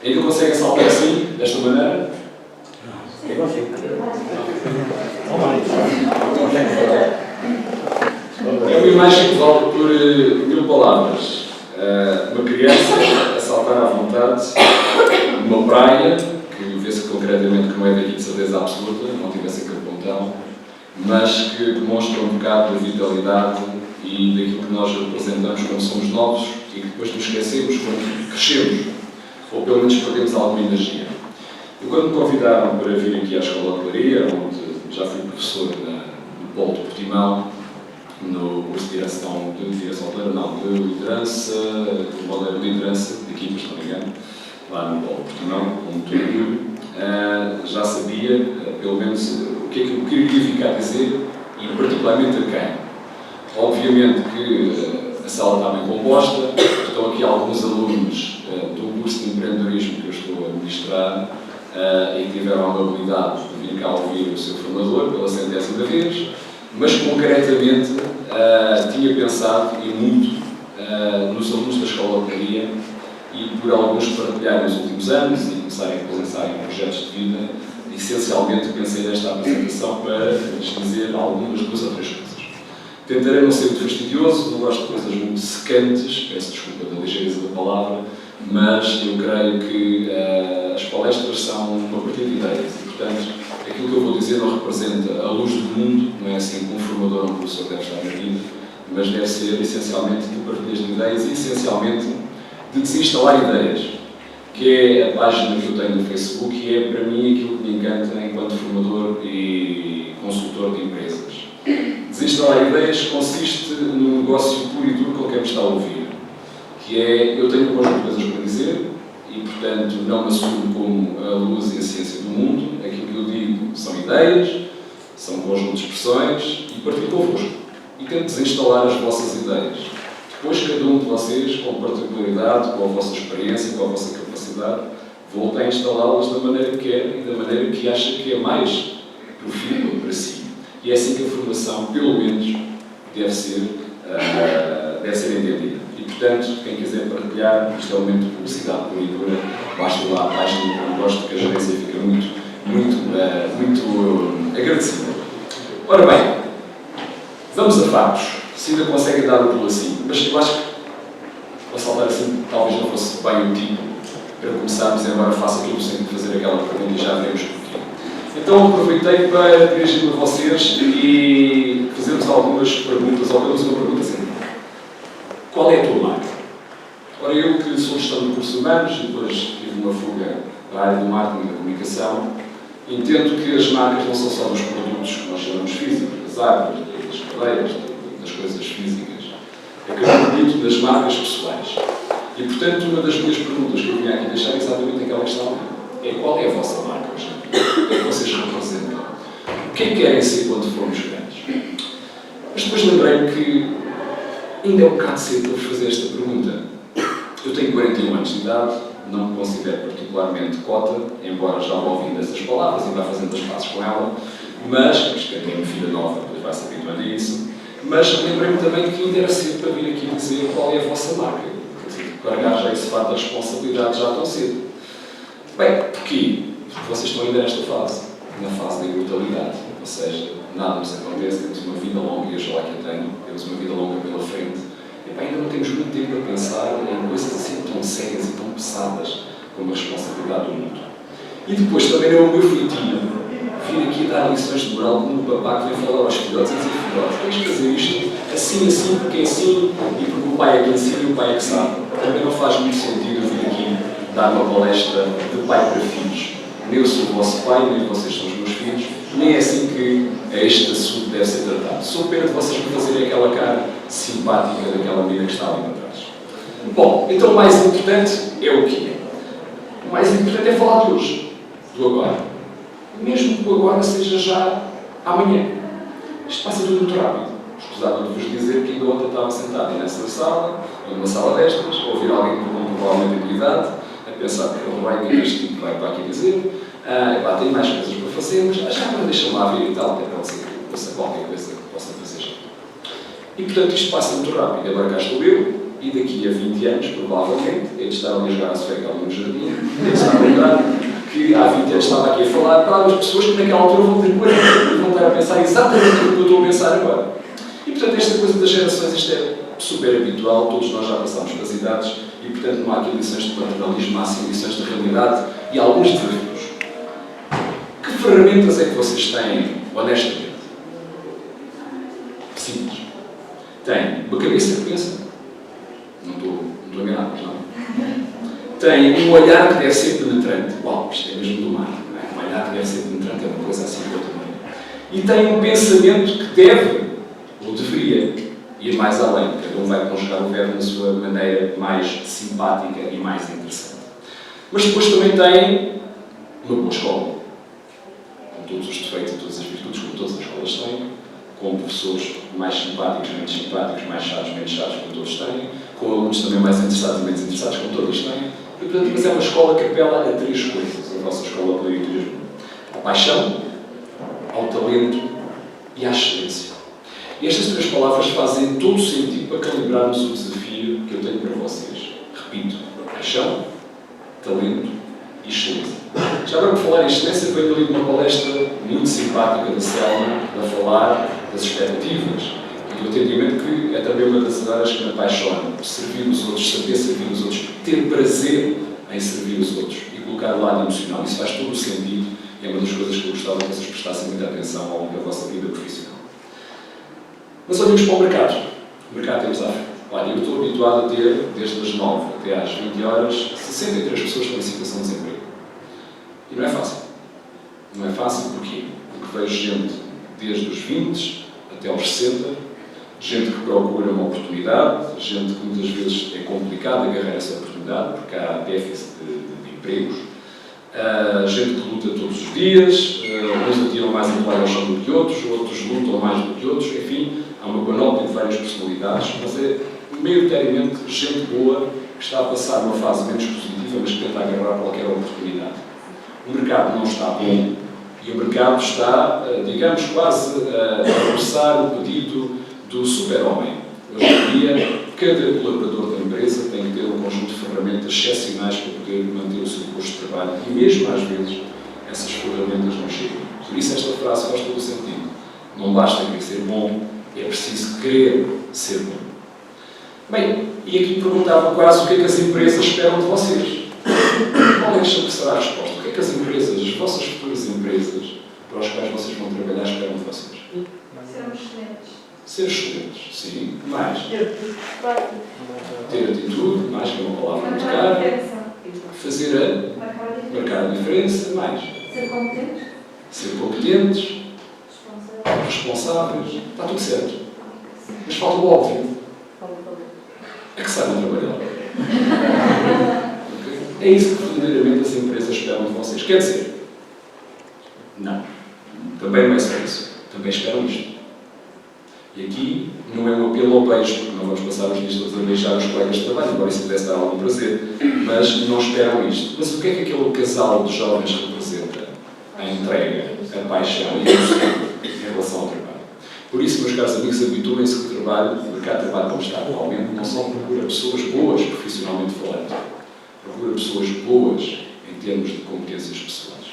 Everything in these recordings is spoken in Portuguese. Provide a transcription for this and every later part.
Ainda conseguem saltar assim, desta maneira? Eu consigo. É uma imagem que vale por 1000 palavras. Uma criança a saltar à vontade numa praia, que vê-se concretamente que não é daqui de certeza absoluta, não tivesse aquele pontão, mas que demonstra um bocado da vitalidade e daquilo que nós representamos quando somos novos e que depois nos esquecemos quando crescemos, ou pelo menos perdemos alguma energia. E quando me convidaram para vir aqui à Escola de Leiria, onde já fui professor no Polo de Portimão, no curso de direção de liderança, de modelo de liderança de equipas, se não me engano, lá no Polo de Portimão, com muito orgulho, já sabia, pelo menos, o que é que eu queria ficar a dizer e particularmente a quem. Obviamente que a sala está bem composta, estão aqui alguns alunos do curso de empreendedorismo que eu estou a ministrar e que tiveram a amabilidade de vir cá ouvir o seu formador pela 100ª vez, mas concretamente tinha pensado e muito nos alunos da Escola de Leiria e por alguns partilharem os últimos anos e começarem a pensar em projetos de vida. Essencialmente pensei nesta apresentação para lhes dizer algumas, 2 ou 3 coisas. Tentarei não ser muito fastidioso, não gosto de coisas muito secantes, peço desculpa da ligeireza da palavra, mas eu creio que as palestras são uma partida de ideias e, portanto, aquilo que eu vou dizer não representa a luz do mundo, não é assim que um formador ou um professor deve estar na vida, mas deve ser essencialmente de partilhas de ideias e essencialmente de desinstalar ideias, que é a página que eu tenho no Facebook e é para mim aquilo que me encanta enquanto formador e consultor de empresas. Desinstalar ideias consiste num negócio puro e duro com quem me está a ouvir, que é, eu tenho um conjunto de coisas para dizer e, portanto, não me assumo como a luz e a ciência do mundo. Aquilo que eu digo são ideias, são conjuntos de expressões e partilho convosco. E tento desinstalar as vossas ideias. Depois, cada um de vocês, com particularidade, com a vossa experiência, com a vossa capacidade, volta a instalá-las da maneira que quer e da maneira que acha que é mais profícula para si. E é assim que a formação, pelo menos, deve ser entendida. E, portanto, quem quiser partilhar, isto é um momento de publicidade pura e dura, basta lá a página, eu gosto que a gerência fica muito agradecida. Ora bem, vamos a factos. Se ainda conseguem dar o pulo assim, mas eu acho que para saltar assim talvez não fosse bem o tipo para começarmos, embora faça aquilo sem fazer aquela pergunta e já veremos porquê. Então aproveitei para dirigir-me a vocês e fazermos algumas perguntas, ou pelo menos uma pergunta assim. Qual é a tua marca? Ora, eu que sou gestão de recursos humanos e depois tive uma fuga para a área do marketing e da comunicação, entendo que as marcas não são só dos produtos que nós chamamos físicos, das árvores, das cadeiras, das coisas físicas. É que eu acredito nas marcas pessoais. E, portanto, uma das minhas perguntas que eu vinha aqui deixar é exatamente aquela questão: é qual é a vossa marca hoje? O que é que vocês representam? O que é que querem ser quando formos grandes? Mas depois lembrei-me que ainda é um bocado cedo para vos fazer esta pergunta. Eu tenho 41 anos de idade, não me considero particularmente cota, embora já ouvindo essas palavras e vá fazendo as pazes com ela, mas que tenho uma filha nova, depois vai se habituando a isso. Mas lembrei-me também que ainda era cedo para vir aqui dizer qual é a vossa marca. Carregar já esse fato da responsabilidade já tão cedo. Bem, porquê? Porque vocês estão ainda nesta fase, na fase da imortalidade. Ou seja, nada nos acontece, temos uma vida longa, e eu lá que a tenho, temos uma vida longa pela frente. E bem, ainda não temos muito tempo a pensar em coisas assim tão sérias e tão pesadas como a responsabilidade do mundo. E depois também não é o meu feitio vir aqui dar lições de moral como o papá que vem falar aos filhotes e dizer: filhotes, tens de fazer isto assim, porque é assim, e porque o pai é que ensina e o pai é que sabe. Também não faz muito sentido eu vir aqui dar uma palestra de pai para filhos. Nem eu sou o vosso pai, nem vocês são os meus filhos, nem é assim que este assunto deve ser tratado. Sou pena de vocês me fazerem aquela cara simpática daquela menina que está ali atrás. Bom, então o mais importante é o quê? O mais importante é falar de hoje, do agora. Mesmo que o agora seja já amanhã. Isto passa tudo muito rápido. Escusado de vos dizer que ainda ontem estava sentado nessa sala, numa sala destas, a ouvir alguém com provavelmente de idade, a pensar que ele vai ter este tipo vai para aqui dizer, tem mais coisas para fazer, mas já agora deixa-me lá ver e tal, até pode ser que possa qualquer coisa que possa fazer já. E portanto isto passa muito rápido. Agora cá estou eu, e daqui a 20 anos, provavelmente, ele estar ali a jogar a Sofegal no jardim, ele está a lembrar que há 20 anos estava aqui a falar para as pessoas que naquela altura vão ter coisa e vão estar a pensar exatamente o que eu estou a pensar agora. E portanto, esta coisa das gerações, isto é super habitual, todos nós já passamos pelas idades e portanto não há aqui lições de lateralismo, há sim lições de realidade e alguns desafios. Que ferramentas é que vocês têm, honestamente? Simples. Tem uma cabeça que pensa. Não estou enganado, mas não. Tem um olhar que deve ser penetrante. Uau, isto é mesmo do mar. Não é? Um olhar que deve ser penetrante é uma coisa assim de outra maneira. E tem um pensamento que deve, ou deveria, ir mais além. Cada um vai conjugar o verbo na sua maneira mais simpática e mais interessante. Mas depois também tem uma boa escola. Com todos os defeitos e todas as virtudes, como todas as escolas têm. Com professores mais simpáticos, menos simpáticos, mais chatos, menos chatos, como todos têm. Com alunos também mais interessados e menos interessados, como todos têm. E, portanto, mas é uma escola que apela a 3 coisas. A nossa escola poderia ter à paixão, ao talento e à excelência. E estas 3 palavras fazem todo o sentido para calibrarmos o desafio que eu tenho para vocês. Repito, paixão, talento e excelência. Já agora, por falar em excelência, venho ali de uma palestra muito simpática da Selma, a falar das expectativas e do entendimento que é também uma das áreas que me apaixona. Servir os outros, saber servir os outros, ter prazer em servir os outros e colocar o lado emocional. Isso faz todo o sentido e é uma das coisas que eu gostava que vocês prestassem muita atenção ao longo da vossa vida profissional. Mas olhamos para o mercado. O mercado temos à frente. Olha, eu estou habituado a ter, desde as 9 até às 20 horas, 63 pessoas com licitação de desemprego. E não é fácil. Não é fácil porquê? Porque vejo gente desde os 20 até aos 60, gente que procura uma oportunidade, gente que muitas vezes é complicado agarrar essa oportunidade, porque há déficit de empregos, gente que luta todos os dias, uns atiram mais a toalha ao chão do que outros lutam mais do que outros, enfim, há uma panóplia de várias personalidades, mas é maioritariamente gente boa que está a passar uma fase menos positiva, mas que tenta agarrar qualquer oportunidade. O mercado não está bom e o mercado está, digamos, quase a roçar o pedido do super-homem. Hoje em dia, cada colaborador da empresa tem que ter um conjunto de ferramentas excepcionais para poder manter o seu posto de trabalho e mesmo às vezes essas ferramentas não chegam. Por isso esta frase faz todo o sentido. Não basta querer ser bom, é preciso querer ser bom. Bem, e aqui perguntava quase o que é que as empresas esperam de vocês. Qual é que será a resposta? O que é que as empresas, as vossas futuras empresas, para as quais vocês vão trabalhar, esperam de vocês? Sermos excelentes. Ser excelentes, sim. Mais. Ter atitude, mais que é uma palavra muito cara. Fazer a marcar a diferença, mais. Ser competentes. Ser competentes, responsáveis. Está tudo certo. Mas falta o óbvio. É que saibam trabalhar. É isso que verdadeiramente as empresas esperam de vocês. Quer dizer, não. Também não é só isso. Também esperam isto. E aqui não é um apelo ao beijo, porque não vamos passar os dias todos a beijar os colegas de trabalho, embora isso pudesse dar algum prazer. Mas não esperam isto. Mas o que é que aquele casal de jovens representa? A entrega, a paixão e a emoção em relação ao trabalho. Por isso, meus caros amigos, habituem-se que o mercado de trabalho como está atualmente, não só procura pessoas boas profissionalmente falando, procura pessoas boas em termos de competências pessoais.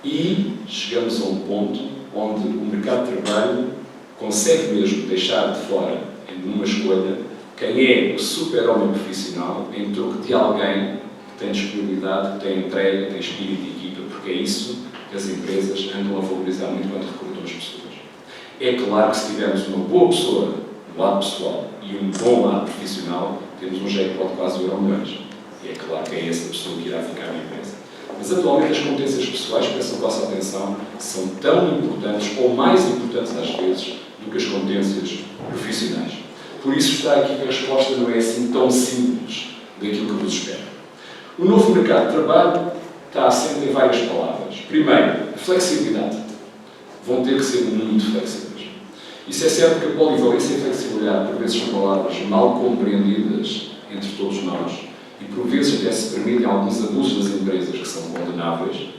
E chegamos a um ponto onde o mercado de trabalho consegue mesmo deixar de fora, numa escolha, quem é o super-homem profissional em troco de alguém que tem disponibilidade, que tem entrega, que tem espírito de equipa, porque é isso que as empresas andam a valorizar muito quando recrutam as pessoas. É claro que se tivermos uma boa pessoa do lado pessoal e um bom lado profissional, temos um jackpot de quase €1.000.000. E é claro que é essa pessoa que irá ficar na empresa. Mas atualmente as competências pessoais, peço a vossa atenção, são tão importantes ou mais importantes às vezes do que as competências profissionais. Por isso está aqui que a resposta não é assim tão simples daquilo que vos espera. O novo mercado de trabalho está assente em várias palavras. Primeiro, a flexibilidade. Vão ter que ser muito flexíveis. Isso é certo que a polivalência e a flexibilidade, por vezes, são palavras mal compreendidas entre todos nós e, por vezes, até se permitem alguns abusos das empresas que são condenáveis.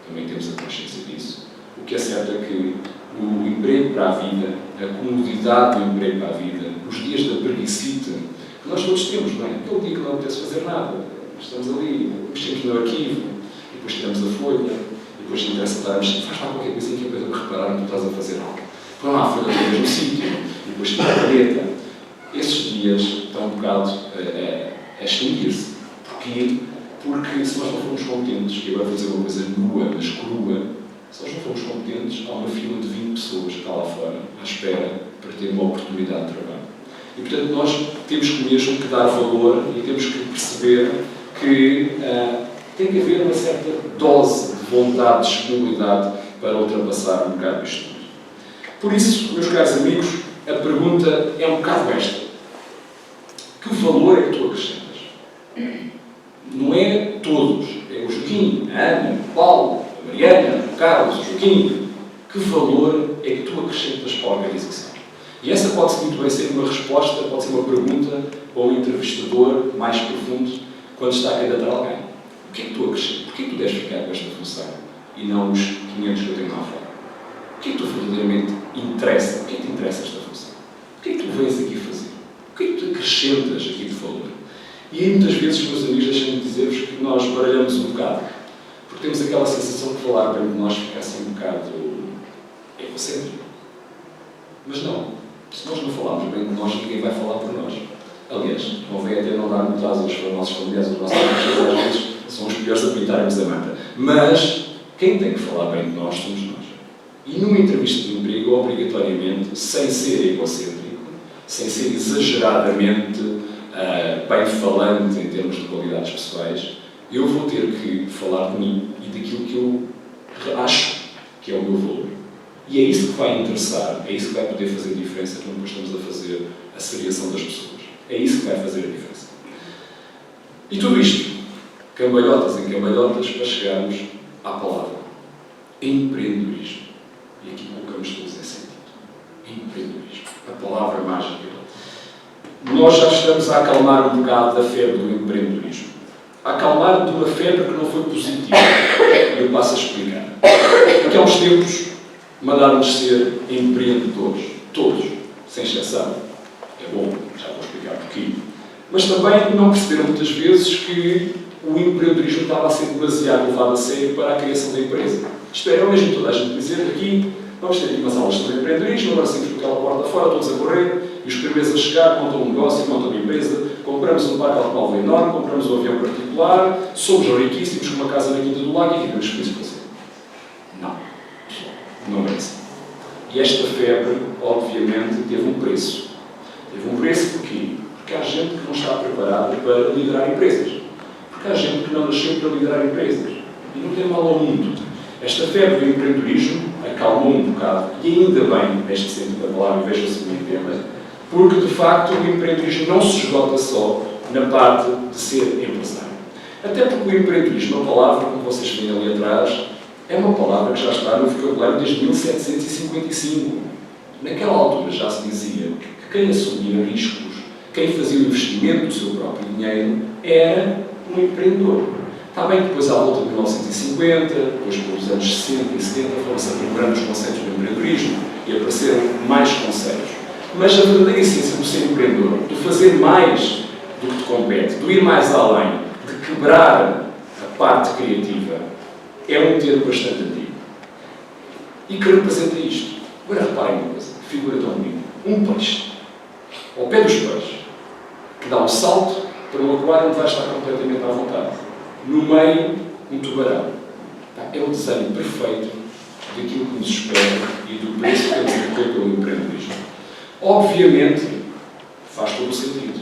Também temos a consciência disso. O que é certo é que o emprego para a vida, a comodidade do emprego para a vida, os dias da preguicita Nós todos temos, não é? Aquele dia que não apetece fazer nada, estamos ali, mexemos no arquivo, e depois tiramos a folha, e depois interessa estar a mexer, faz lá qualquer coisinha que é para reparar que tu estás a fazer algo. Põe lá a folha no mesmo sítio, e depois tira a caneta. Esses dias estão um bocado a extinguir-se. Porquê? Porque se nós não formos contentes, e agora vou dizer uma coisa nua, mas crua, se nós não formos contentes, há uma fila de 20 pessoas cá lá fora, à espera, para ter uma oportunidade de trabalho. E, portanto, nós temos mesmo que dar valor e temos que perceber que tem que haver uma certa dose de vontade, de disponibilidade para ultrapassar um bocado isto tudo. Por isso, meus caros amigos, a pergunta é um bocado esta. Que valor é que tu acrescentas? Não é todos. É o Joaquim, a Ana, o Paulo, a Mariana, o Carlos, o Joaquim. Que valor é que tu acrescentas para a organização? E essa pode muito bem ser uma resposta, pode ser uma pergunta para um entrevistador mais profundo quando está a candidatar alguém. O que é que tu acrescentas? Porquê que tu deves ficar com esta função e não os 500 que eu tenho lá fora? O que é que tu verdadeiramente interessa? O que é que te interessa esta função? O que é que tu vens aqui fazer? O que é que tu acrescentas aqui de valor? E aí muitas vezes, meus amigos, deixem-me dizer-vos que nós baralhamos um bocado. Porque temos aquela sensação de falar bem de nós ficar assim um bocado egocêntrico. Mas não. Se nós não falarmos bem de nós, ninguém vai falar por nós. Aliás, convém até não dar muito asas para os nossos familiares, os nossos amigos, às vezes são os piores a pintarem-nos a manta. Mas quem tem que falar bem de nós somos nós. E numa entrevista de emprego, obrigatoriamente, sem ser egocêntrico, sem ser exageradamente bem falante em termos de qualidades pessoais, eu vou ter que falar de mim e daquilo que eu acho que é o meu valor. E é isso que vai interessar, é isso que vai poder fazer a diferença quando depois estamos a fazer a seriação das pessoas. É isso que vai fazer a diferença. E tudo isto, cambalhotas em cambalhotas, para chegarmos à palavra empreendedorismo. E aqui colocamos todos em sentido. Empreendedorismo. A palavra mágica. Nós já estamos a acalmar um bocado da febre do empreendedorismo. A acalmar de uma febre que não foi positiva. E eu passo a explicar. Porque há uns tempos mandaram-nos ser empreendedores. Todos, sem exceção. É bom, já vou explicar porquê. Mas também não perceberam muitas vezes que o empreendedorismo estava a ser demasiado levado a sério para a criação da empresa. Isto é, mesmo toda a gente dizer aqui, vamos ter aqui umas aulas sobre empreendedorismo, agora saímos por aquela porta fora, todos a correr, e os primeiros a chegar, montam um negócio, montam uma empresa, compramos um parque automóvel enorme, compramos um avião particular, somos riquíssimos com uma casa na Quinta do Lago e vivemos felizes para sempre. Não. Não é assim. E esta febre, obviamente, teve um preço. Teve um preço porquê? Porque há gente que não está preparada para liderar empresas. Porque há gente que não nasceu para liderar empresas. E não tem mal ao mundo. Esta febre do empreendedorismo acalmou um bocado, e ainda bem, neste sentido da palavra, e veja-se o meu tema, porque, de facto, o empreendedorismo não se esgota só na parte de ser empresário. Até porque o empreendedorismo, uma palavra, como vocês veem ali atrás, é uma palavra que já está no vocabulário desde 1755. Naquela altura já se dizia que quem assumia riscos, quem fazia o investimento do seu próprio dinheiro, era um empreendedor. Está bem que depois, à volta de 1950, depois pelos anos 60 e 70, foram-se aprimorando os conceitos do empreendedorismo e apareceram mais conceitos. Mas a verdadeira essência do ser empreendedor, de fazer mais do que te compete, de ir mais além, de quebrar a parte criativa, é um termo bastante antigo. E que representa isto. Agora reparem uma coisa, que figura tão bonita. Um peixe, ao pé dos peixes, que dá um salto para um aquário onde vai estar completamente à vontade. No meio, um tubarão. É o desenho perfeito daquilo que nos espera e do preço que temos que ter pelo empreendedorismo. Obviamente, faz todo o sentido.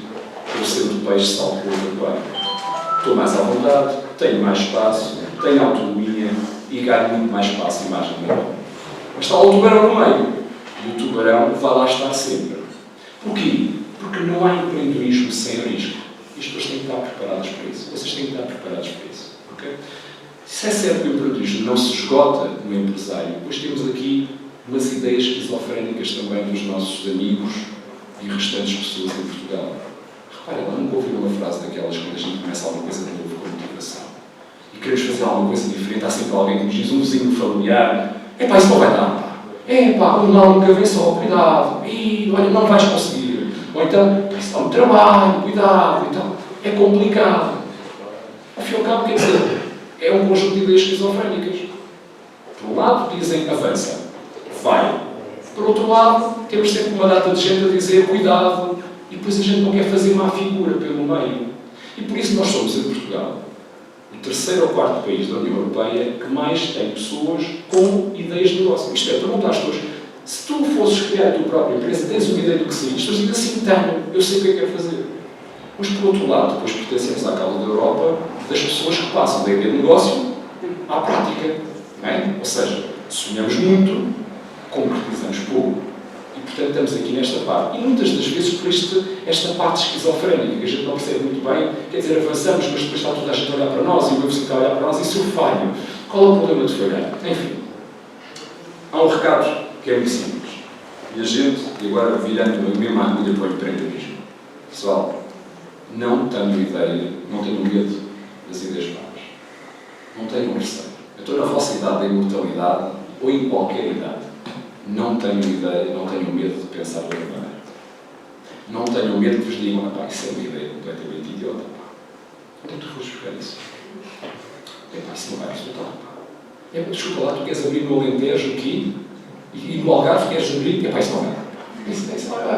Eu sendo o peixe salto pelo aquário. Estou mais à vontade, tenho mais espaço, tenho autonomia e ganho muito mais espaço e margem de manobra. Mas está o tubarão no meio. E o tubarão vai lá estar sempre. Porquê? Porque não há empreendedorismo sem risco. E as pessoas têm que estar preparadas para isso. Vocês têm que estar preparados para isso. Okay? Se é certo que o empreendedorismo não se esgota no empresário, depois temos aqui umas ideias esquizofrénicas também dos nossos amigos e restantes pessoas em Portugal. Reparem, lá nunca ouviram uma frase daquelas quando a gente começa alguma coisa de novo com motivação. E queremos fazer alguma coisa diferente, há sempre alguém que nos diz, um vizinho familiar, isso não vai dar, pá. O mal nunca vem só, cuidado, olha, não vais conseguir. Ou então, isso dá um trabalho, cuidado, então, é complicado. Ao fim e ao cabo, quer dizer, é um conjunto de ideias esquizofrénicas. Por um lado, dizem avança, vai. Por outro lado, temos sempre uma data de gente a dizer cuidado, e depois a gente não quer fazer má figura pelo meio. E por isso nós somos, em Portugal, o terceiro ou quarto país da União Europeia que mais tem pessoas com ideias de negócio. Isto é, perguntar às pessoas, se tu fosses criar a tua própria empresa, tens uma ideia do que seria? As pessoas dizem assim, tenho, eu sei o que é que quero fazer. Mas, por outro lado, depois pertencemos à causa da Europa das pessoas que passam da ideia de negócio à prática. Não é? Ou seja, sonhamos muito, concretizamos pouco. E, portanto, estamos aqui nesta parte. E muitas das vezes por esta parte esquizofrénica, que a gente não percebe muito bem, quer dizer, avançamos, mas depois está toda a gente a olhar para nós, e o meu vizinho está a olhar para nós, e se eu falho? Qual é o problema de falhar? Enfim, há um recado que é muito simples. E a gente, e agora virando a mesma agulha para o empreendedorismo. Pessoal, não tenho ideia, não tenho medo das ideias novas. Não tenho receio. Eu estou na vossa idade da imortalidade, ou em qualquer idade. Não tenho ideia, não tenho medo de pensar de outra maneira. Não tenho medo que vos digam, pá, isso é uma ideia completamente idiota. Onde é que tu foste buscar isso? Isso não vai resultar, pá. Desculpa lá, tu queres abrir no Alentejo aqui? E no Algarve queres abrir? Epá, isso não é.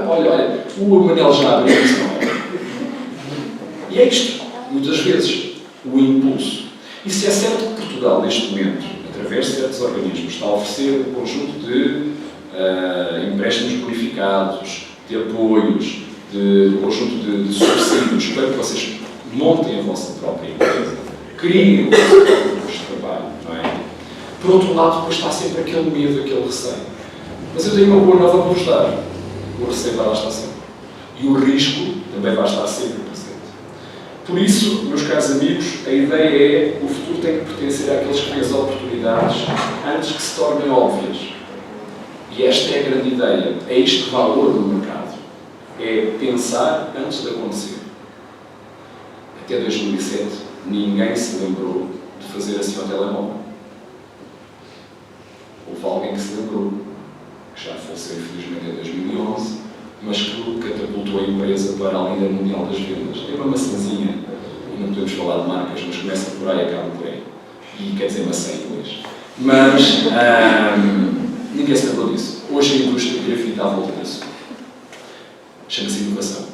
Olha, o Manel já abriu, isso não é. E é isto, muitas vezes, o impulso. E se é certo que Portugal, neste momento, através de certos organismos, está a oferecer um conjunto de empréstimos bonificados, de apoios, de conjunto de subsídios para que vocês montem a vossa própria empresa, criem o vosso próprio posto de trabalho, não é? Por outro lado, depois está sempre aquele medo, aquele receio. Mas eu tenho uma boa nova para vos dar. O receio vai lá estar sempre. E o risco também vai estar sempre presente. Por isso, meus caros amigos, a ideia é o futuro tem que pertencer àqueles que têm as oportunidades antes que se tornem óbvias. E esta é a grande ideia. É isto que vale ouro no mercado. É pensar antes de acontecer. Até 2007, ninguém se lembrou de fazer assim ao telemóvel. Houve alguém que se lembrou, que já faleceu infelizmente em 2011, mas que catapultou a empresa para a líder mundial das vendas. É uma maçãzinha, e não podemos falar de marcas, mas começa por aí e acaba por aí. E quer dizer maçã em inglês. Mas ninguém se lembrou disso. Hoje a indústria do grafite está à volta disso. Chama-se inovação.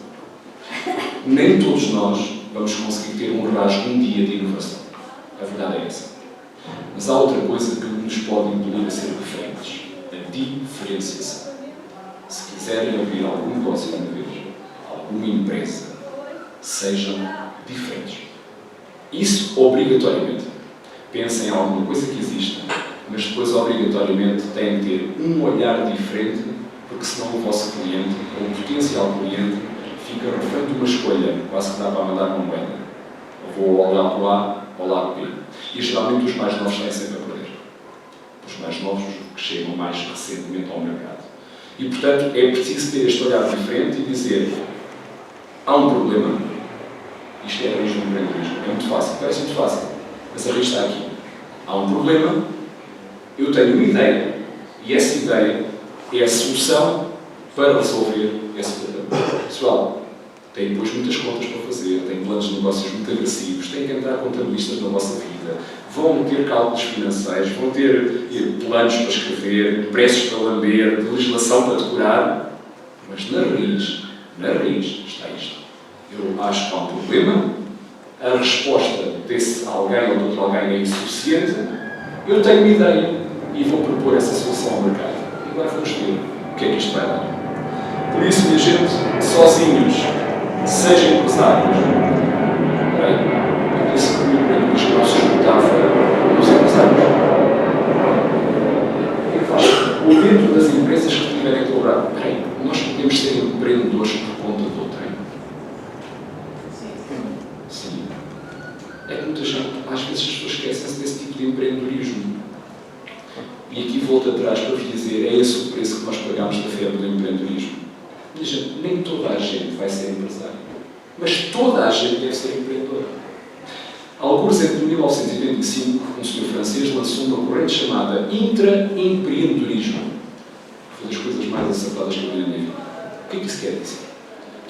Nem todos nós vamos conseguir ter um rasgo um dia de inovação. A verdade é essa. Mas há outra coisa que nos pode impedir a ser diferentes. A diferenciação. Se quiserem abrir algum negócio de uma vez, alguma empresa, sejam diferentes. Isso obrigatoriamente. Pensem em alguma coisa que exista, mas depois obrigatoriamente têm que ter um olhar diferente, porque senão o vosso cliente, ou o potencial cliente, fica refém de uma escolha, quase que dá para mandar uma moeda. Ou vou ao lado A ou ao lado B. E geralmente os mais novos têm sempre a perder. Os mais novos que chegam mais recentemente ao mercado. E, portanto, é preciso ter este olhar diferente e dizer há um problema. Isto é a raiz do empreendedorismo. É muito fácil, parece muito fácil. Mas a raiz está aqui. Há um problema, eu tenho uma ideia e essa ideia é a solução para resolver esse problema. Pessoal, tem depois muitas contas para fazer, tem planos de negócios muito agressivos, tem que entrar contabilistas na vossa vida, vão ter cálculos financeiros, vão ter planos para escrever, preços para lamber, legislação para decorar, mas na raiz está isto. Eu acho que há um problema, a resposta desse alguém ou de outro alguém é insuficiente, eu tenho uma ideia e vou propor essa solução ao mercado. E agora vamos ver o que é que isto vai dar. Por isso, minha gente, sozinhos, sejam empresários. Eu disse que o empreendedorismo não se juntava nos empresários. O dentro das empresas que tiverem que cobrar, nós podemos ser empreendedores por conta do treino. Sim. É que muita gente, às vezes as pessoas esquecem-se desse tipo de empreendedorismo. E aqui volto atrás para vos dizer, é esse o preço que nós pagamos da febre do empreendedorismo. Gente, nem toda a gente vai ser empresário, mas toda a gente deve ser empreendedora. Alguns entre 1985, um senhor francês lançou uma corrente chamada intraempreendedorismo. Foi das coisas mais acertadas que eu vi na minha vida. O que é que isso quer dizer?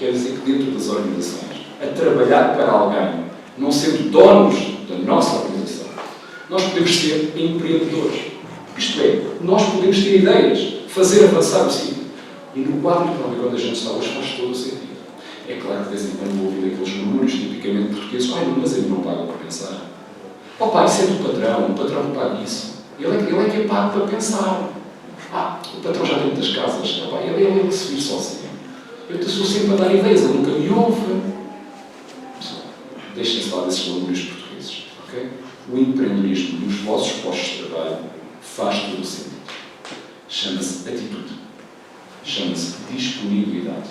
quer dizer que dentro das organizações, a trabalhar para alguém, não sendo donos da nossa organização, nós podemos ser empreendedores. Isto é, nós podemos ter ideias, fazer avançar o sítio. E no quadro económico onde a gente está hoje faz todo o sentido. É claro que de vez em quando vou ouvir aqueles murmúrios tipicamente portugueses: mas ele não paga para pensar. Pai, isso é do patrão, o patrão não paga isso. Ele é que é pago para pensar. O patrão já tem muitas casas. Ele é que se vir sozinho. Eu estou sempre a dar ideias, ele nunca me ouve. Deixem-se lá desses murmúrios portugueses. Okay? O empreendedorismo nos vossos postos de trabalho faz todo o sentido. Chama-se atitude. Chama-se disponibilidade.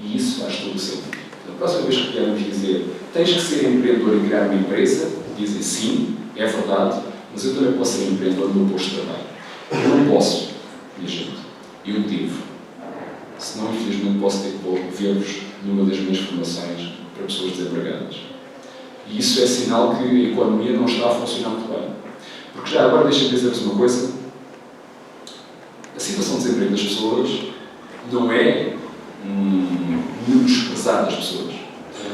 E isso faz todo o sentido. Da próxima vez que viermos dizer tens que ser empreendedor e criar uma empresa, dizem sim, é verdade, mas eu também posso ser empreendedor no meu posto de trabalho. Eu não posso, minha gente. Eu devo. Senão, infelizmente, posso ter que ver-vos numa das minhas formações para pessoas desempregadas. E isso é sinal que a economia não está a funcionar muito bem. Porque já agora deixem-me dizer-vos uma coisa. A situação de desemprego das pessoas não é menosprezar das pessoas.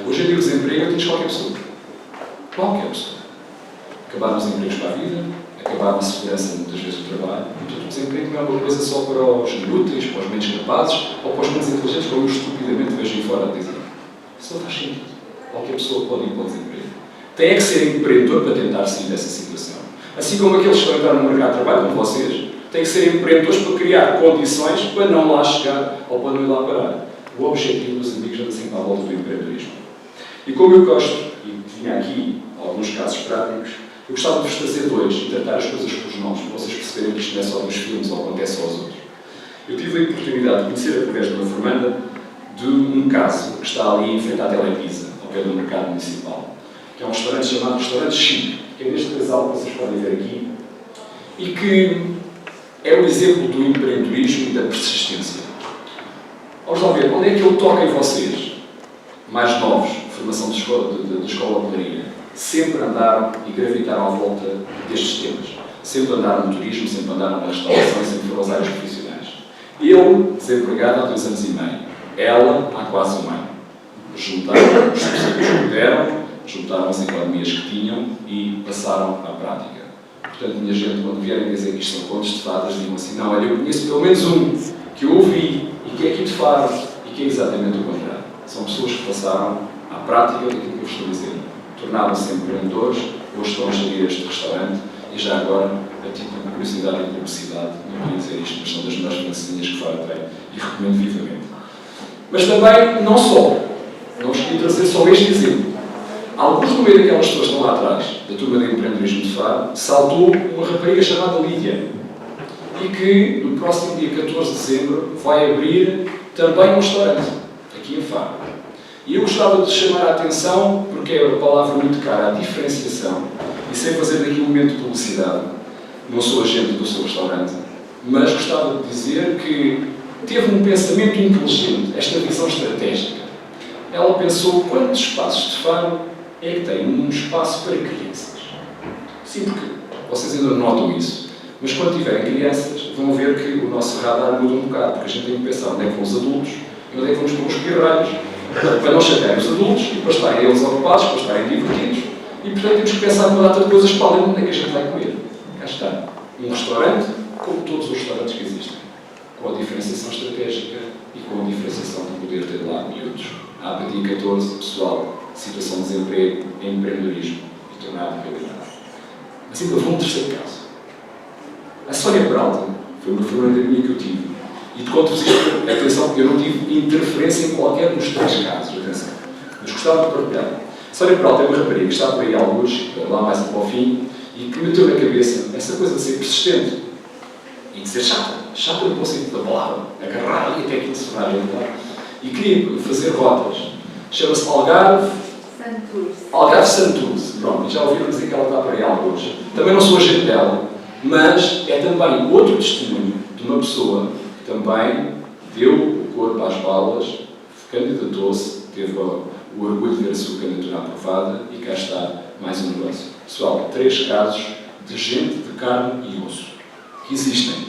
Hoje em dia o desemprego atinge qualquer pessoa. Qualquer pessoa. Acabar os empregos para a vida, acabar a segurança muitas vezes do trabalho. Portanto, o desemprego não é uma coisa só para os inúteis, para os menos capazes ou para os menos inteligentes, como eu estupidamente vejo em fora de dizer. Isso não faz sentido. Qualquer pessoa pode ir para o desemprego. Tem que ser empreendedor para tentar sair dessa situação. Assim como aqueles que estão a entrar no mercado de trabalho, como vocês, têm que ser empreendedores para criar condições para não lá chegar ou para não ir lá parar. O objetivo dos amigos anda sempre à volta do empreendedorismo. E como eu gosto, e tinha aqui alguns casos práticos, eu gostava de vos trazer dois e tratar as coisas pelos nomes, para vocês perceberem que isto não é só dos filmes ou acontece aos outros. Eu tive a oportunidade de conhecer, através de uma formanda, de um caso que está ali em frente à Telepisa, ao pé do mercado municipal, que é um restaurante chamado Restaurante Chico, que é neste casal que vocês podem ver aqui, e que é o exemplo do empreendedorismo e da persistência. Vamos lá ver, onde é que ele toca em vocês, mais novos, formação de escola hotelaria, sempre andaram e gravitaram à volta destes temas. Sempre andaram no turismo, sempre andaram na restauração e sempre foram as áreas profissionais. Ele, desempregado há 2 anos e meio. Ela, há quase 1 ano. Juntaram os princípios que puderam, juntaram as economias que tinham e passaram à prática. Portanto, minha gente, quando vierem dizer que isto são contos de fadas, digam assim: não, olha, eu conheço pelo menos um que eu ouvi e que é aqui de Faro e que é exatamente o contrário. São pessoas que passaram à prática daquilo que eu vos estou a dizer. Tornaram-se empreendedores, hoje estão a gerir este restaurante e já agora, a título de curiosidade e publicidade, não queria dizer isto, mas são das melhores francesinhas que Faro tem e recomendo vivamente. Mas também, não só, não escolhi trazer só este exemplo. Alguns no meio daquelas pessoas que estão lá atrás, da turma de empreendedorismo de Faro, saltou uma rapariga chamada Lídia e que, no próximo dia 14 de dezembro, vai abrir também um restaurante, aqui em Faro. E eu gostava de chamar a atenção, porque é a palavra muito cara, a diferenciação, e sem fazer daqui um momento de publicidade. Não sou agente do seu restaurante, mas gostava de dizer que teve um pensamento inteligente, esta visão estratégica. Ela pensou: quantos espaços de Faro é que tem um espaço para crianças? Sim, porque vocês ainda não notam isso, mas quando tiverem crianças, vão ver que o nosso radar muda um bocado, porque a gente tem que pensar onde é que vão os adultos e onde é que vamos pôr os pirralhos, para não chatear os adultos e para estarem eles ocupados, para estarem divertidos. E, portanto, temos que pensar numa data de coisas para além de onde é que a gente vai comer. Cá está. Um restaurante, como todos os restaurantes que existem, com a diferenciação estratégica e com a diferenciação de poder ter lá miúdos. A APTI 14, pessoal, situação de desemprego, empreendedorismo e tornado realidade. Mas ainda vou um terceiro caso. A Sónia Peralta foi uma formanda minha que eu tive. E de conto-vos isto, atenção, eu não tive interferência em qualquer dos 3 casos, atenção. Mas gostava de partilhar. A Sónia Peralta é uma rapariga que está por aí alguns, lá mais para o fim, e que meteu na cabeça essa coisa de ser persistente e de ser chata. Chata no bom sentido da palavra. Agarrar ali até aquilo de se tornar gente. E queria fazer rotas. Chama-se Algarve Santurce. Pronto, já ouviram dizer que ela está por aí alguns. Também não sou agente dela, mas é também outro testemunho de uma pessoa que também deu o corpo às balas, candidatou-se, teve o orgulho de ver a sua candidatura aprovada e cá está mais um negócio. Pessoal, 3 casos de gente de carne e osso que existem.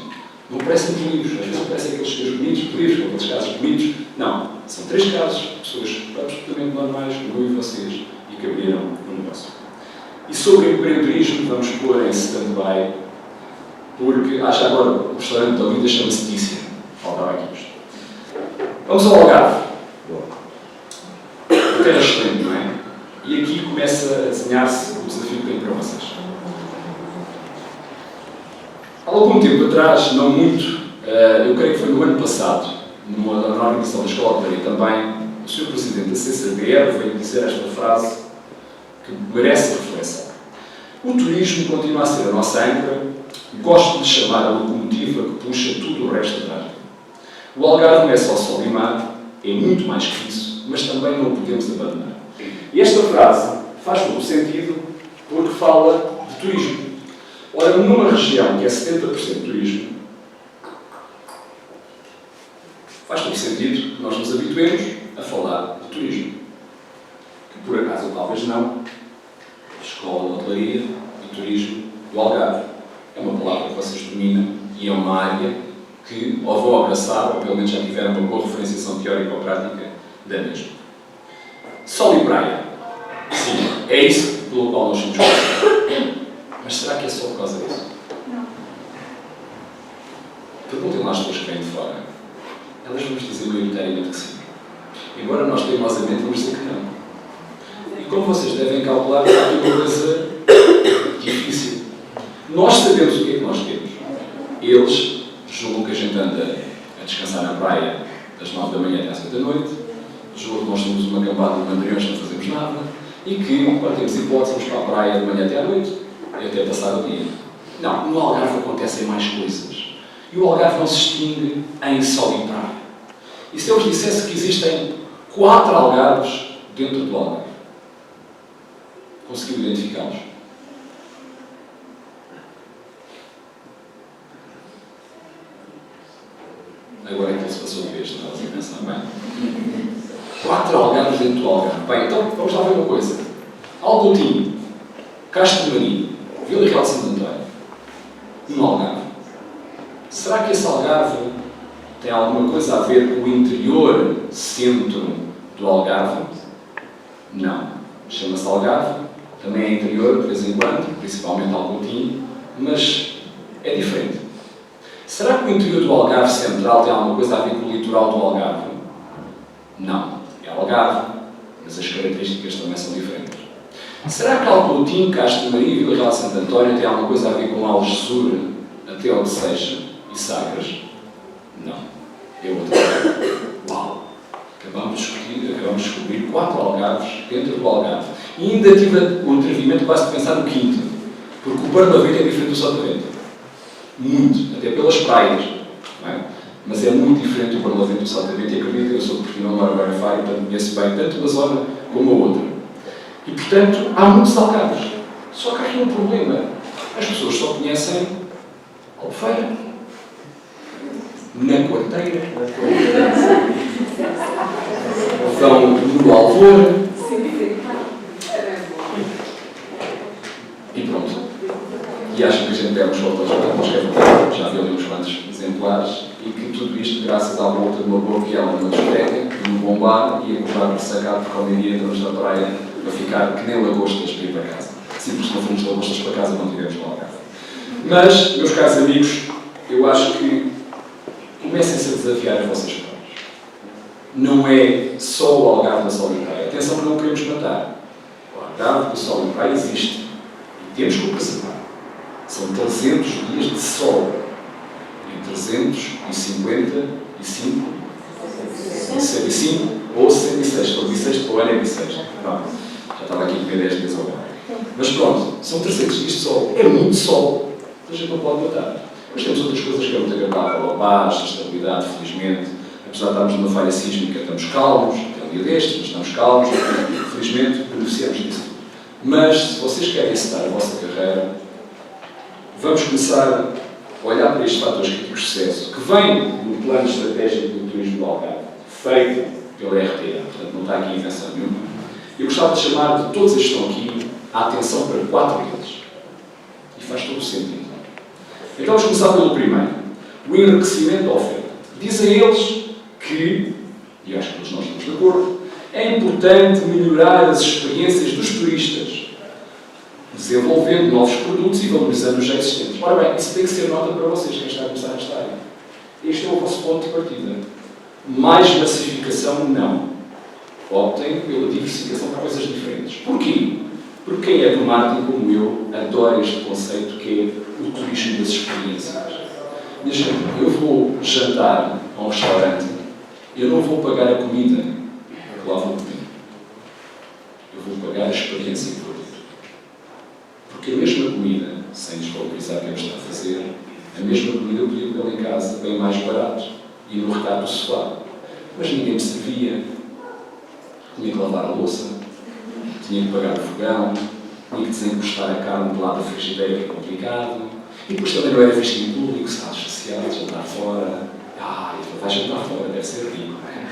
Não parecem livros, às vezes parecem aqueles seus bonitos livros, aqueles casos bonitos. Não, são 3 casos de pessoas absolutamente normais, como eu e vocês, e que abriram um negócio. E sobre empreendedorismo vamos pôr em stand-by, porque acho agora o restaurante da vida chama-se Tícia. Faltava aqui isto. Vamos ao Algarve. A terra excelente, não é? E aqui começa a desenhar-se o desafio que tenho para vocês. Há algum tempo atrás, não muito, eu creio que foi no ano passado, na organização da Escola de Hotelaria também, o Sr. Presidente da CCDR veio dizer esta frase que merece reflexão. O turismo continua a ser a nossa âncora, gosto de chamar a locomotiva que puxa tudo o resto atrás. O Algarve não é só sol e mar, é muito mais que isso, mas também não o podemos abandonar. E esta frase faz todo o sentido porque fala de turismo. Ora, numa região que é 70% turismo, faz todo sentido que nós nos habituemos a falar de turismo. Que por acaso, talvez não, Escola de Hotelaria e Turismo do Algarve. É uma palavra que vocês dominam e é uma área que ou vão abraçar ou pelo menos já tiveram uma boa referenciação teórica ou prática da mesma. Sol e praia. Sim, é isso pelo qual nós somos conhecidos. Mas será que é só por causa disso? Não. Perguntem lá às pessoas que vêm de fora. Elas vão dizer maioritariamente que sim. Embora nós teimosamente vamos dizer que não. E como vocês devem calcular, há aqui uma coisa difícil. Nós sabemos o que é que nós temos. Eles julgam que a gente anda a descansar na praia das 9 da manhã até às 8 da noite, julgam que nós somos uma cambada de mandriões que não fazemos nada e que, quando temos hipótese, vamos para a praia de manhã até à noite e até passar o dia. Não, no Algarve acontecem mais coisas. E o Algarve não se extingue em sol e praia. E se eu vos dissesse que existem 4 Algarves dentro do Algarve? Conseguiu identificá-los? Agora é que ele se passou de vez, não estava a pensar bem. 4 Algarves dentro do Algarve. Bem, então vamos lá ver uma coisa. Alcoutinho, Castro Marinho, Vila Real de Santo António, no Algarve. Será que esse Algarve tem alguma coisa a ver com o interior centro do Algarve? Não. Chama-se Algarve, também é interior de vez em quando, principalmente Alcoutinho, mas é diferente. Será que o interior do Algarve Central tem alguma coisa a ver com o litoral do Algarve? Não. É Algarve, mas as características também são diferentes. Será que Alcoutinho, Castro Maria e Vila Real de Santo António têm alguma coisa a ver com Algesur até ao de Seixa e Sagres? Não. É outra coisa. Uau! Acabamos de descobrir 4 Algarves dentro do Algarve. E ainda tive o atrevimento quase de pensar no 5º, porque o Barlavento é diferente do Sotavento. Muito, até pelas praias. Não é? Mas é muito diferente o Barlavento do Sotavento e acredito que eu sou profissional do Barlavento e portanto conheço bem tanto uma zona como a outra. E portanto há muitos Algarves. Só que há aqui um problema. As pessoas só conhecem Albufeira, na Quarteira, vão no Alvor e pronto. E acham que a gente pega os fotos já viu ali uns quantos exemplares e que tudo isto graças à volta de uma boa viela, de uma discoteca, de um bom bar e a comprar por sacado porque ao meio-dia entramos na praia para ficar que nem lagostas para ir para casa. Simples, se não fomos lagostas para casa não tivemos no Algarve. Mas, meus caros amigos, eu acho que comecem-se a desafiar as vossas provas. Não é só o Algarve da Sol e Praia. Atenção que não o queremos matar. O Algarve do Sol e Praia existe. E temos que o preservar. São 300 dias de sol. E 355 ou 66. Estou bissexto para o ano é bissexto. Já estava aqui com 10 dias ao ano. Mas pronto, são 300 dias de sol. É muito sol. A gente não pode matar. Mas temos outras coisas que é muito agradável. A paz, a estabilidade, felizmente. Apesar de estarmos numa falha sísmica, estamos calmos. É um dia destes, mas estamos calmos. Felizmente, beneficiamos disso tudo. Mas, se vocês querem encetar a vossa carreira, vamos começar a olhar para estes fatores críticos de sucesso, que vêm do plano estratégico do turismo do Algarve, feito pela RTA, portanto não está aqui invenção nenhuma. Eu gostava de chamar de todos estes que estão aqui a atenção para 4 deles. E faz todo o sentido. Então vamos começar pelo primeiro. o enriquecimento da oferta. Dizem eles que, e acho que todos nós estamos de acordo, é importante melhorar as experiências dos turistas, desenvolvendo novos produtos e valorizando os já existentes. Ora bem, isso tem que ser nota para vocês, quem está a começar nesta área. Este é o vosso ponto de partida. Mais massificação, não. Optem pela diversificação para coisas diferentes. Porquê? Porque quem é do marketing como eu adora este conceito que é o turismo das experiências. Minha gente, eu vou jantar a um restaurante, eu não vou pagar a comida que lá vou comer. Eu vou pagar a experiência que vou ter. Porque a mesma comida, sem desvalorizar quem está a fazer, a mesma comida eu podia comer em casa, bem mais barato, e no recato do sofá. Mas ninguém me servia. Tinha que lavar a louça, tinha que pagar o fogão, tinha que desencostar a carne de lá da frigideira, que é complicado. E depois também não era visto em público, salas sociais, jantar fora. Vai jantar fora, deve ser rico, não é?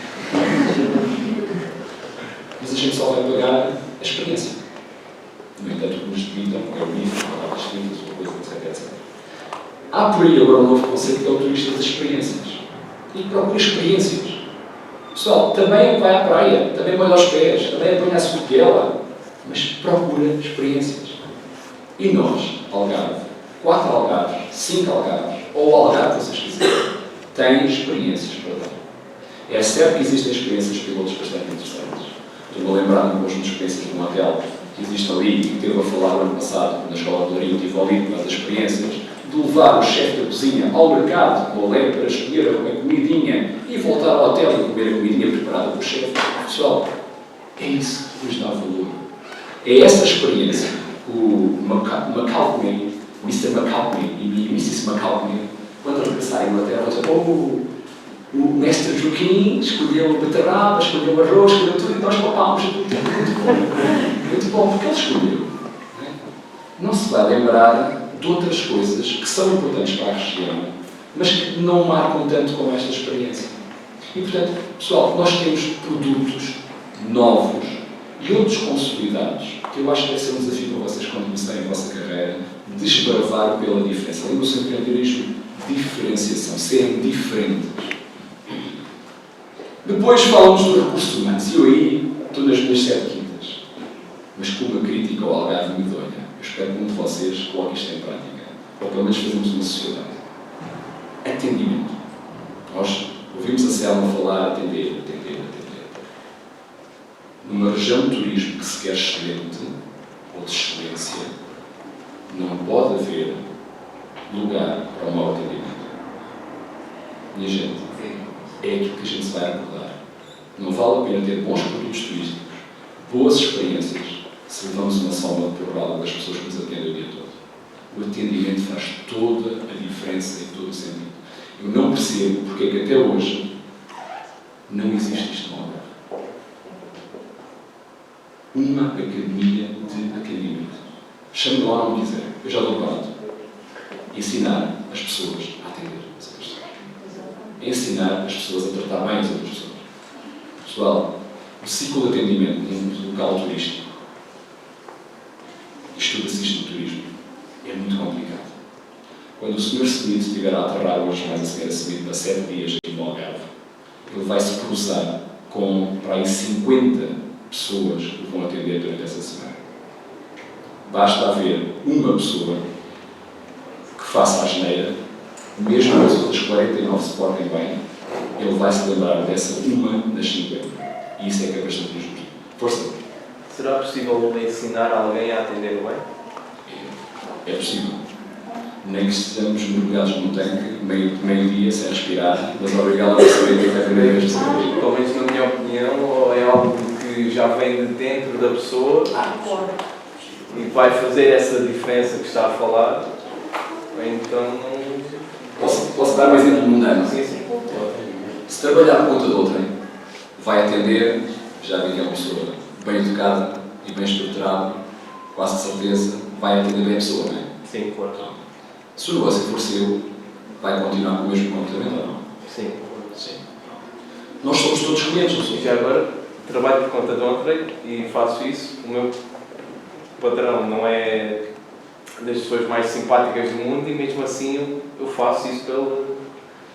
Mas a gente só vai pagar a experiência. No entanto, o que nos debitam é o livro, pagar as fitas, ou coisa, etc, etc. Há por aí agora um novo conceito que é o turista das experiências. E procura experiências. Pessoal, também vai à praia, também molha os pés, também apanha a sutiela, mas procura experiências. E nós, Algarve, 4 Algarves, 5 Algarves, ou Algarve, se vocês quiserem, têm experiências para dar. É certo que existem experiências pilotos bastante interessantes. Estou-me a lembrar de uma experiências de um hotel que existe ali e que teve a falar no ano passado, na Escola de Rio, tive ali das experiências, de levar o chefe da cozinha ao mercado, ao leve, para escolher a comidinha e voltar ao hotel e comer a comidinha preparada pelo chefe. Pessoal, é isso que nos dá valor. É essa experiência. O McAlpine, o Mr. McAlpine e Mrs. McAlpine, quando regressarem à Inglaterra, vão dizer: o mestre Joaquim escolheu a beterraba, escolheu o arroz, escolheu tudo e nós papámos. Muito bom. Muito bom, porque ele escolheu. Não se vai lembrar de outras coisas que são importantes para a região, mas que não marcam tanto como esta experiência. E, portanto, pessoal, nós temos produtos novos e outros consolidados, que eu acho que deve ser um desafio para vocês quando começarem a vossa carreira, desbravar pela diferença. Lembra-se do empreendedorismo? Diferenciação, serem diferentes. Depois falamos do recurso humano. E eu aí estou nas minhas 7 quintas. Mas com uma crítica ao Algarve medonha. Eu espero que um de vocês coloque isto em prática. Ou pelo menos fazemos uma sociedade. Atendimento. Nós ouvimos a Selma falar atender. Numa região de turismo que se quer excelente, ou de excelência, não pode haver lugar para um mau atendimento. Minha gente, é aquilo que a gente se vai recordar. Não vale a pena ter bons produtos turísticos, boas experiências, se levamos uma soma plural das pessoas que nos atendem o dia todo. O atendimento faz toda a diferença em todo o sentido. Eu não percebo porque é que até hoje não existe isto no Algarve. Uma academia de atendimento. Chame lá onde quiser. Eu já dou prato. Ensinar as pessoas a atender as outras pessoas. Ensinar as pessoas a tratar bem as outras pessoas. Pessoal, o ciclo de atendimento num local turístico, estuda-se isto no turismo, é muito complicado. Quando o Sr. Smith estiver a aterrar hoje, mais a Sra. Smith, para 7 dias aqui no Algarve, ele vai se cruzar com para aí 50 pessoas que vão atender durante essa semana. Basta haver uma pessoa que faça a asneira, mesmo que as outras 49 se portem bem, ele vai se lembrar dessa uma das 50. E isso é que é bastante injusto. Força! Será possível ensinar alguém a atender bem? É possível. Nem que estejamos mergulhados num tanque, meio-dia, sem respirar, mas obrigado a saber que vai atender as pessoas. Pelo menos na minha opinião, ou é algo que já vem de dentro da pessoa e vai fazer essa diferença que está a falar, ou então... Posso dar um exemplo mundano? Sim, sim. Se trabalhar por conta de outrem, vai atender, já vi que é uma pessoa bem educada e bem estruturada, quase de certeza, vai atender bem a pessoa, não é? Sim, claro. Se o negócio for seu, vai continuar com o mesmo comportamento ou não? Sim. Sim. Nós somos todos clientes, não E somos? já agora, trabalho por conta de outrem e faço isso. O meu patrão não é das pessoas mais simpáticas do mundo e mesmo assim eu faço isso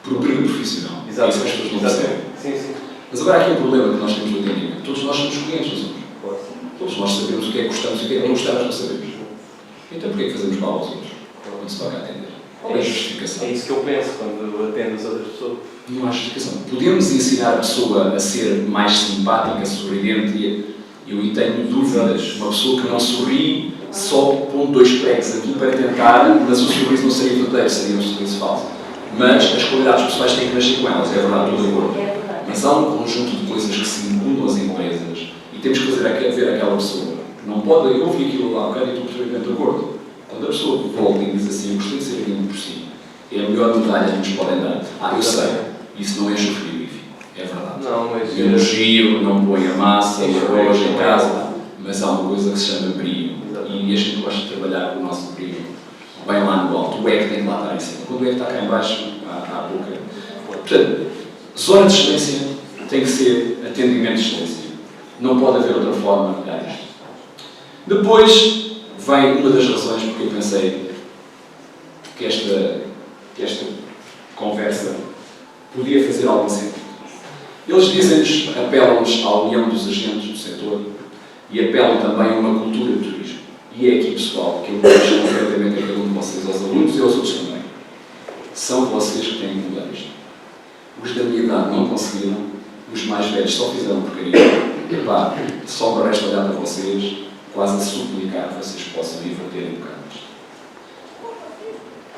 por um perigo profissional. Exato. Isso as pessoas não percebem. Sim, sim. Mas agora há aqui um problema que nós temos no entendimento. Todos nós somos clientes, não somos? Todos nós sabemos o que é que gostamos e o que é que não gostamos, não sabemos. Então porquê é que fazemos mal aos outros? Quando se toca a atender. É a justificação. É isso que eu penso quando atendo as outras pessoas. Não há justificação. Podemos ensinar a pessoa a ser mais simpática, sorridente e eu tenho dúvidas. Uma pessoa que não sorri só pondo 2 pregos aqui para tentar, mas o sorriso não seria verdadeiro, seria um sorriso falso. Mas as qualidades pessoais têm que nascer com elas, é verdade, estou de acordo. Mas há um conjunto de coisas que se incomodam às empresas e temos que fazer ver aquela pessoa. Não pode, eu ouvi aquilo lá, e estou perfeitamente de acordo. Quando a pessoa volta e diz assim, eu gostei de ser aquilo por si, é a melhor medalha que nos podem dar. Eu sei, isso não enche o frigorífico, é verdade. Não, mas... Elogio, não põe a massa, Sim, o arroz em é. casa, mas há uma coisa que se chama brio. E a gente gosta de trabalhar com o nosso brio bem lá no alto. O ego tem que lá estar em cima. Quando o ego está cá em baixo, há pouca. Portanto, zona de excelência tem que ser atendimento de excelência. Não pode haver outra forma de dar isto. Depois vem uma das razões porque eu pensei que esta conversa podia fazer algum sentido. Eles dizem-nos, apelam-nos à união dos agentes do setor e apelam também a uma cultura de turismo. E é aqui, pessoal, que eu deixo concretamente a cada um de vocês, aos alunos e aos outros também. São vocês que têm que mudar isto. Os da minha idade não conseguiram, os mais velhos só fizeram porcaria. Epá, só me resta olhar para vocês, quase a suplicar que vocês possam inverter um bocado isto.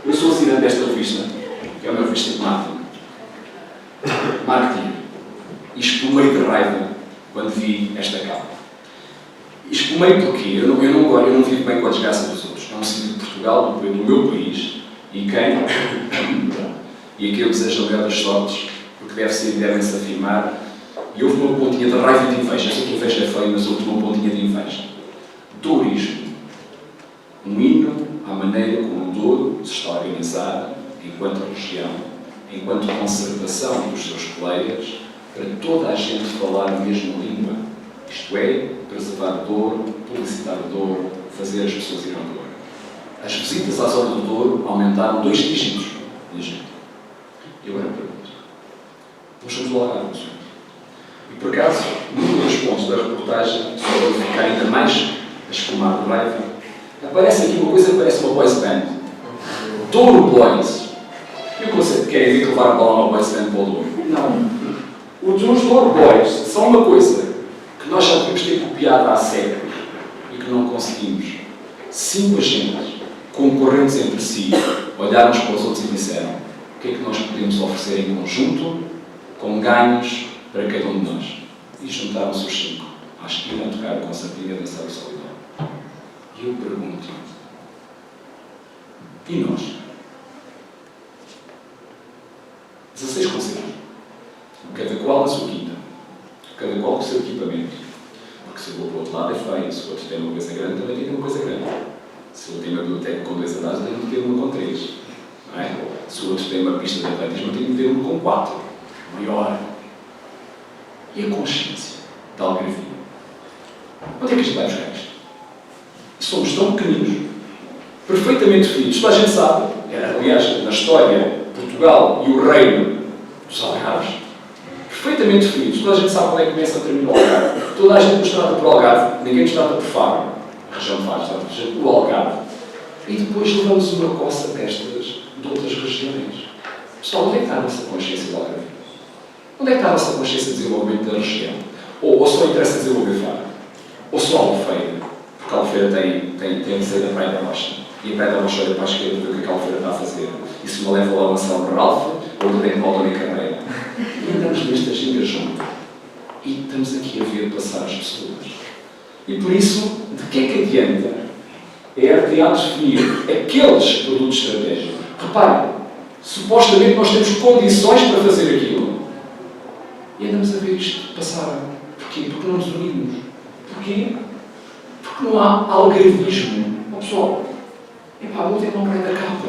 Eu sou assinante desta revista, que é uma revista de marketing. E espumei de raiva quando vi esta capa. Espumei porque eu não vivo bem com a desgraça dos outros. É um sítio de Portugal, do meu país, e aqui eu desejo a melhor das sortes, porque devem-se afirmar. E houve uma pontinha de raiva e de inveja. Eu sei que inveja é feia, mas houve uma pontinha de inveja. Tourismo. Um hino à maneira como o Douro se está a organizar, enquanto região, enquanto conservação dos seus colegas, para toda a gente falar a mesma língua. Isto é, preservar o Douro, publicitar o Douro, fazer as pessoas irem ao Douro. As visitas à zona do Douro aumentaram 2 dígitos, minha gente. E agora pergunto, nós somos do Algarve, não somos? E por acaso, num dos pontos da reportagem, só para ficar ainda mais a espumar de raiva, aparece aqui uma coisa que parece uma boys band. Douro Boys. E o conceito que é levar a bola uma boys band para o Douro? Não. Os Douro Boys são uma coisa que nós já devíamos ter copiado há séculos e que não conseguimos. 5 agentes concorrentes entre si olharam uns para os outros e disseram o que é que nós podemos oferecer em conjunto com ganhos para cada um de nós. E juntaram-se os 5 à esquina a tocar o concertinho a dançar o solidário. E eu pergunto, e nós? 16 concertos. Cada qual na sua quinta. Cada qual com o seu equipamento. Porque se eu vou para o outro lado é feio. Se o outro tem uma coisa grande, também tem que ter uma coisa grande. Se o outro tem uma biblioteca com 2 andares, tem que ter uma com 3. Não é? Se o outro tem uma pista de atletismo, tem que ter uma com 4. Maior. E a consciência da algarvia? Onde é que a gente vai buscar isto? Somos tão pequeninos, perfeitamente definidos. Toda a gente sabe, aliás, na história, Portugal e o reino dos Algarves, perfeitamente definidos. Toda a gente sabe onde é que começa a terminar o Algarve. Toda a gente nos trata por Algarve, ninguém nos trata por Faro, a região de Faro, trata por Algarve. E depois levamos uma coça destas de outras regiões. Pessoal, onde é que está a nossa consciência do Algarve? Onde é que está a nossa consciência de desenvolvimento da região? Ou só interessa desenvolver Faro? Ou só Albufeira? Porque a Albufeira tem que sair da Praia da Rocha. E a Praia da Rocha olha para a esquerda ver o que a Albufeira está a fazer. E se me leva lá a Anselmo Ralph, ou de volta em Carreira. E andamos nestas gingas junto. E estamos aqui a ver passar as pessoas. E por isso, de que é que adianta a RTA definir aqueles produtos estratégicos? Reparem, supostamente nós temos condições para fazer aquilo. E andamos a ver isto passar. Porquê? Porque não nos unimos. Porquê? Porque não há algarvismo. Oh, pessoal, vou ter uma prenda capa.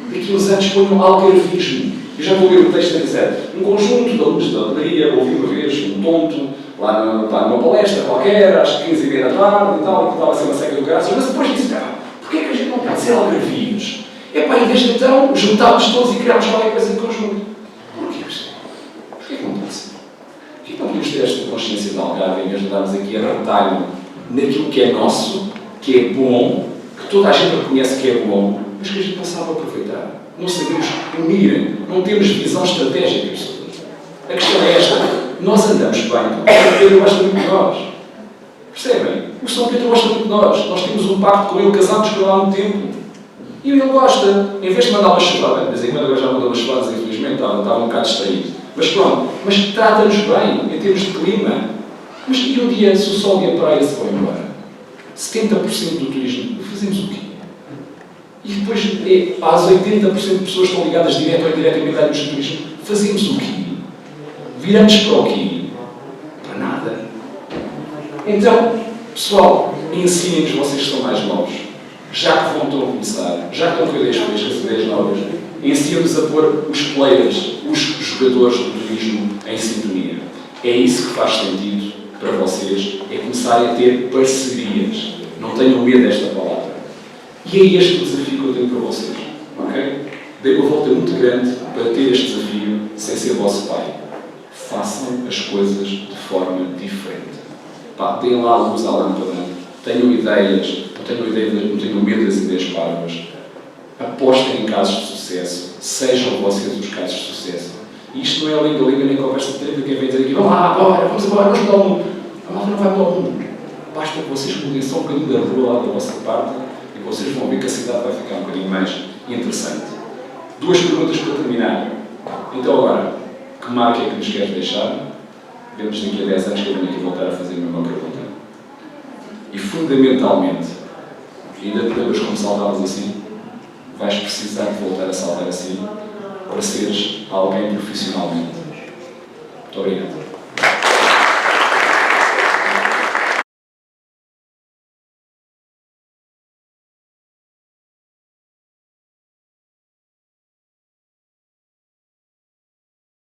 Daqui a uns anos ponham algarvismo. Eu já vou ver o texto a dizer um conjunto de alunos da hotelaria, ouvi uma vez um tonto, lá numa palestra qualquer, às 15h30 da tarde e tal, que estava a ser uma seca do graças, mas depois disse, porquê é que a gente não pode ser algarvios? Em vez de então juntarmos todos e criarmos qualquer coisa de conjunto. consciência de Algarve, em vez de andarmos aqui a retalho naquilo que é nosso, que é bom, que toda a gente reconhece que é bom, mas que a gente não sabe aproveitar. Não sabemos unir, não temos visão estratégica, pessoas. A questão é esta: nós andamos bem, porque o São Pedro gosta muito de nós. Percebem? O São Pedro gosta muito de nós. Nós temos um pacto com ele, casámos com ele há muito tempo. E ele gosta. Em vez de mandar uma chupada, mas agora já mandou umas chuvadas, infelizmente, estava um bocado distraído. Mas pronto, mas trata-nos bem, em termos de clima. Mas e um dia, se o sol e a praia se vão embora? 70% do turismo, fazemos o quê? E depois, às 80% de pessoas que estão ligadas direto ou indiretamente à indústria do turismo, fazemos o quê? Viramos para o quê? Para nada. Então, pessoal, ensinem-nos, vocês que são mais novos, já que estão a começar, já que estão com ideias frescas, ideias novas, ensinem-nos a pôr os players, os jogadores do turismo em sintonia. É isso que faz sentido para vocês, é começarem a ter parcerias. Não tenham medo desta palavra. E é este o desafio que eu tenho para vocês. Ok? Dei uma volta muito grande para ter este desafio sem ser vosso pai. Façam as coisas de forma diferente. Pá, deem lá a luz à lâmpada, tenham ideias, não tenham medo das ideias parvas, apostem em casos de sucesso, sejam vocês os casos de sucesso. E isto não é linga-linga nem conversa de tempo, quem vem dizer aqui, vamos lá, vamos embora, vamos mudar o mundo. A malta não vai mudar o mundo. Basta que vocês mudem só um bocadinho da rua lá da vossa parte e vocês vão ver que a cidade vai ficar um bocadinho mais interessante. 2 perguntas para terminar. Então agora, que marca é que nos queres deixar? Vemos daqui a 10 anos que eu venho aqui voltar a fazer a mesma pergunta. E fundamentalmente, ainda te lembras como saltavas assim? Vais precisar de voltar a saltar assim para seres alguém profissionalmente. Muito obrigado.